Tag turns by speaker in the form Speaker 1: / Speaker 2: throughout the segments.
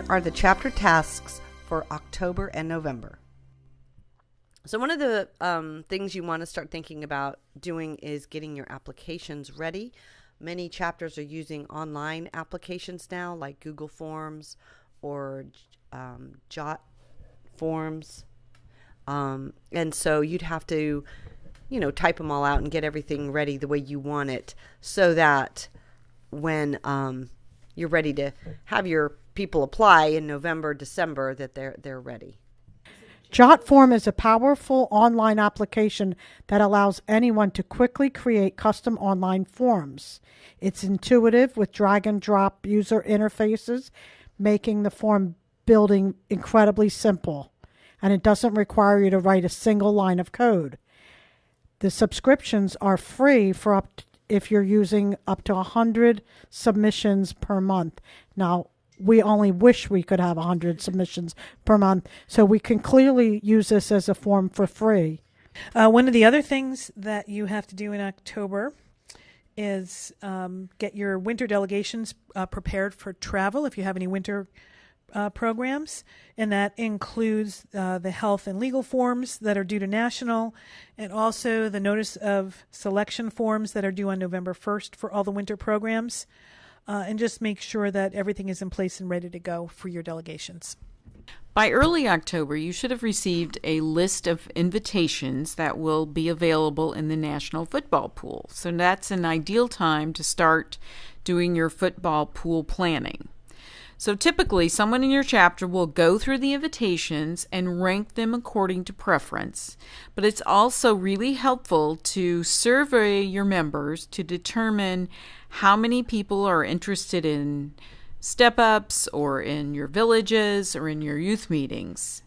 Speaker 1: are the chapter tasks for October and November. So one of the things you want to start thinking about doing is getting your applications ready. Many chapters are using online applications now, like Google Forms or Jot Forms. And so you'd have to, type them all out and get everything ready the way you want it so that when you're ready to have your people apply in November, December, that they're ready.
Speaker 2: JotForm is a powerful online application that allows anyone to quickly create custom online forms. It's intuitive with drag and drop user interfaces, making the form building incredibly simple. And it doesn't require you to write a single line of code. The subscriptions are free for if you're using up to 100 submissions per month. Now, we only wish we could have 100 submissions per month, so we can clearly use this as a form for free.
Speaker 3: One of the other things that you have to do in October is get your winter delegations prepared for travel if you have any winter programs, and that includes the health and legal forms that are due to national, and also the notice of selection forms that are due on November 1st for all the winter programs. And just make sure that everything is in place and ready to go for your delegations.
Speaker 4: By early October, you should have received a list of invitations that will be available in the National Football Pool. So that's an ideal time to start doing your football pool planning. So typically, someone in your chapter will go through the invitations and rank them according to preference. But it's also really helpful to survey your members to determine how many people are interested in step-ups or in your villages or in your youth meetings.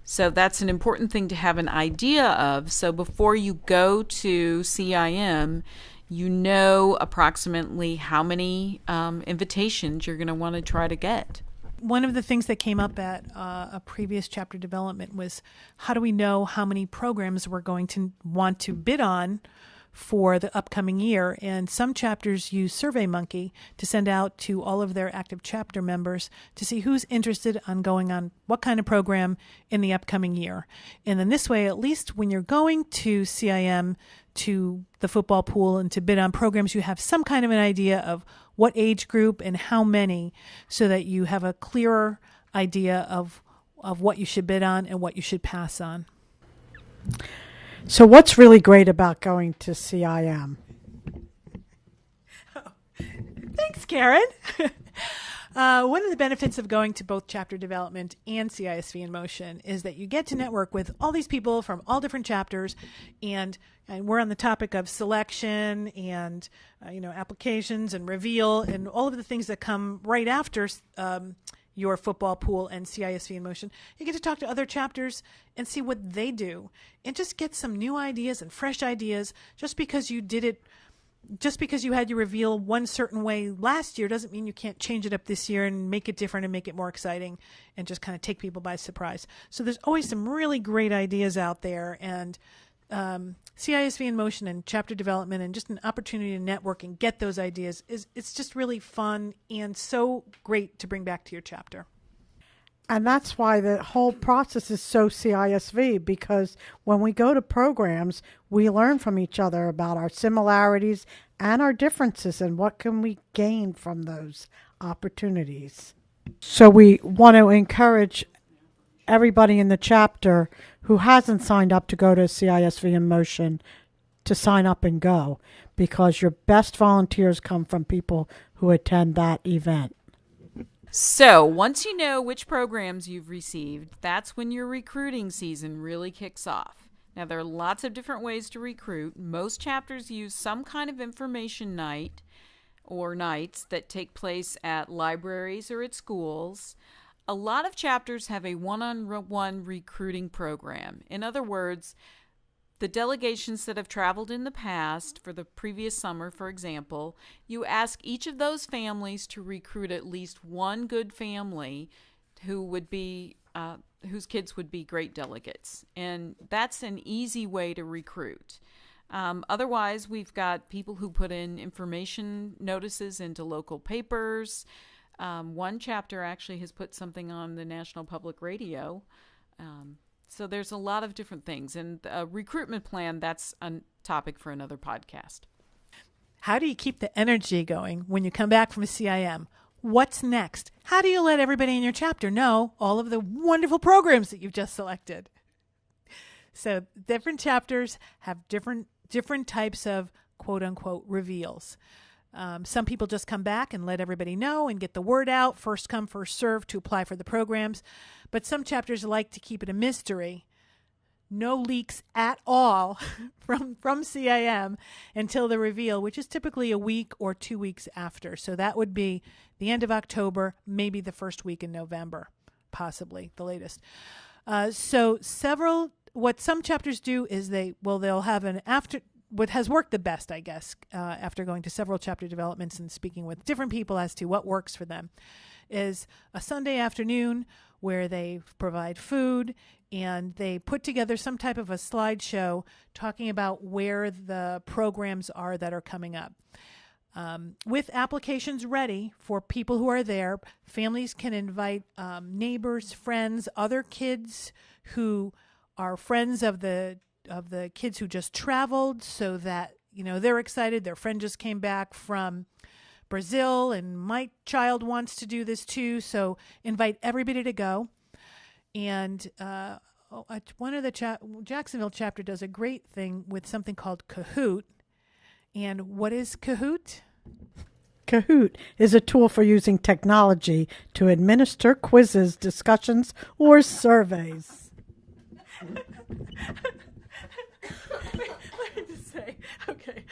Speaker 4: So that's an important thing to have an idea of. So before you go to CIM, you know approximately how many invitations you're going to want to try to get.
Speaker 3: One of the things that came up at a previous chapter development was, how do we know how many programs we're going to want to bid on for the upcoming year? And some chapters use SurveyMonkey to send out to all of their active chapter members to see who's interested on going on what kind of program in the upcoming year. And then this way, at least when you're going to CIM, to the football pool, and to bid on programs, you have some kind of an idea of what age group and how many, so that you have a clearer idea of what you should bid on and what you should pass on.
Speaker 2: So what's really great about going to CIM?
Speaker 3: Thanks, Karen. One of the benefits of going to both chapter development and CISV in Motion is that you get to network with all these people from all different chapters, and we're on the topic of selection and applications and reveal and all of the things that come right after your football pool and CISV in Motion. You get to talk to other chapters and see what they do, and just get some new ideas and fresh ideas. Just because you had your reveal one certain way last year doesn't mean you can't change it up this year and make it different and make it more exciting and just kind of take people by surprise. So there's always some really great ideas out there, and CISV in Motion and chapter development and just an opportunity to network and get those ideas it's just really fun and so great to bring back to your chapter.
Speaker 2: And that's why the whole process is so CISV, because when we go to programs, we learn from each other about our similarities and our differences and what can we gain from those opportunities. So we want to encourage everybody in the chapter who hasn't signed up to go to CISV in Motion to sign up and go, because your best volunteers come from people who attend that event.
Speaker 4: So once you know which programs you've received, that's when your recruiting season really kicks off. Now, there are lots of different ways to recruit. Most chapters use some kind of information night or nights that take place at libraries or at schools. A lot of chapters have a one-on-one recruiting program. In other words, the delegations that have traveled in the past, for the previous summer, for example, you ask each of those families to recruit at least one good family who would be whose kids would be great delegates. And that's an easy way to recruit. Otherwise, we've got people who put in information notices into local papers. One chapter actually has put something on the National Public Radio. So there's a lot of different things. And a recruitment plan, that's a topic for another podcast.
Speaker 3: How do you keep the energy going when you come back from a CIM? What's next? How do you let everybody in your chapter know all of the wonderful programs that you've just selected? So different chapters have different types of quote-unquote reveals. Some people just come back and let everybody know and get the word out, first come, first serve to apply for the programs. But some chapters like to keep it a mystery. No leaks at all from CIM until the reveal, which is typically a week or 2 weeks after. So that would be the end of October, maybe the first week in November, possibly the latest. What some chapters do is they'll have an after. What has worked the best, I guess, after going to several chapter developments and speaking with different people as to what works for them, is a Sunday afternoon where they provide food and they put together some type of a slideshow talking about where the programs are that are coming up. With applications ready for people who are there, families can invite neighbors, friends, other kids who are friends of the kids who just traveled, so that they're excited. Their friend just came back from Brazil and my child wants to do this too, so invite everybody to go. And one of the Jacksonville chapter does a great thing with something called Kahoot. And what is Kahoot?
Speaker 2: Kahoot is a tool for using technology to administer quizzes, discussions, or surveys.
Speaker 3: Let me just say, okay.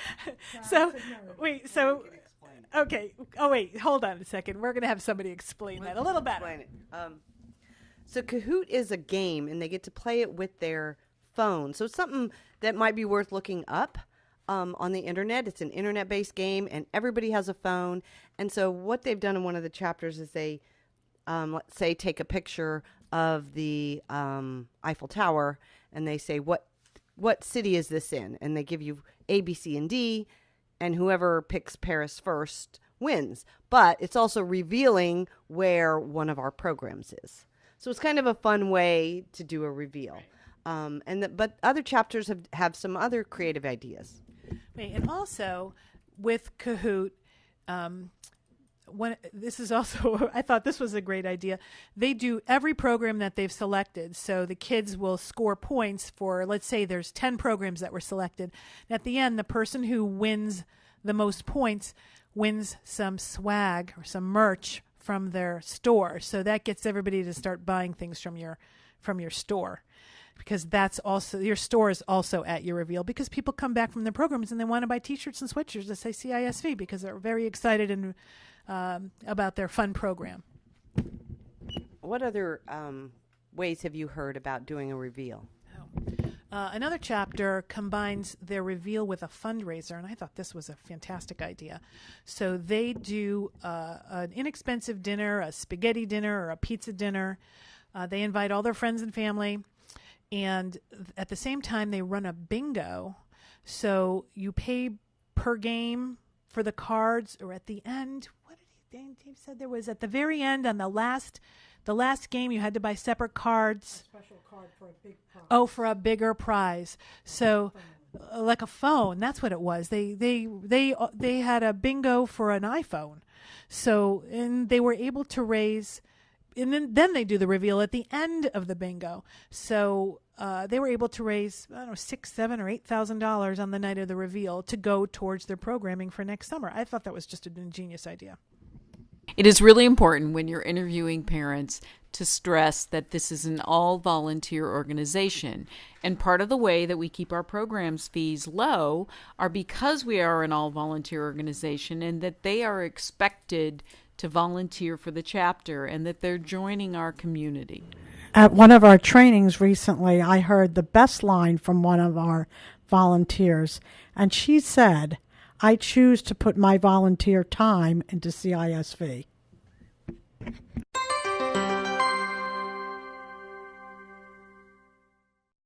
Speaker 3: Okay. Oh, wait, hold on a second. We're going to have somebody explain that a little better.
Speaker 1: Explain it. So Kahoot is a game, and they get to play it with their phone. So it's something that might be worth looking up on the internet. It's an internet-based game, and everybody has a phone. And so what they've done in one of the chapters is they, let's say, take a picture of the Eiffel Tower, and they say, what city is this in? And they give you A, B, C, and D, and whoever picks Paris first wins. But it's also revealing where one of our programs is. So it's kind of a fun way to do a reveal. But other chapters have some other creative ideas.
Speaker 3: Right, and also with Kahoot, this is also, I thought this was a great idea. They do every program that they've selected. So the kids will score points for, let's say there's 10 programs that were selected. At the end, the person who wins the most points wins some swag or some merch from their store. So that gets everybody to start buying things from your store, because that's also, your store is also at your reveal, because people come back from their programs and they want to buy T-shirts and sweatshirts that say CISV because they're very excited and about their fun program.
Speaker 1: What other ways have you heard about doing a reveal?
Speaker 3: Another chapter combines their reveal with a fundraiser, and I thought this was a fantastic idea. So they do an inexpensive dinner, a spaghetti dinner or a pizza dinner. They invite all their friends and family, and at the same time they run a bingo. So you pay per game for the cards, or at the end, what did Dave said there was at the very end on the last game you had to buy separate cards.
Speaker 2: A special card for a big prize.
Speaker 3: Oh, for a bigger prize. So like a phone, that's what it was. They had a bingo for an iPhone. So, and they were able to raise, and then they do the reveal at the end of the bingo. So they were able to raise, I don't know, $6,000, $7,000 or $8,000 on the night of the reveal to go towards their programming for next summer. I thought that was just an ingenious idea.
Speaker 4: It is really important when you're interviewing parents to stress that this is an all-volunteer organization. And part of the way that we keep our programs fees low are because we are an all-volunteer organization, and that they are expected to volunteer for the chapter and that they're joining our community.
Speaker 2: At one of our trainings recently, I heard the best line from one of our volunteers, and she said, "I choose to put my volunteer time into CISV."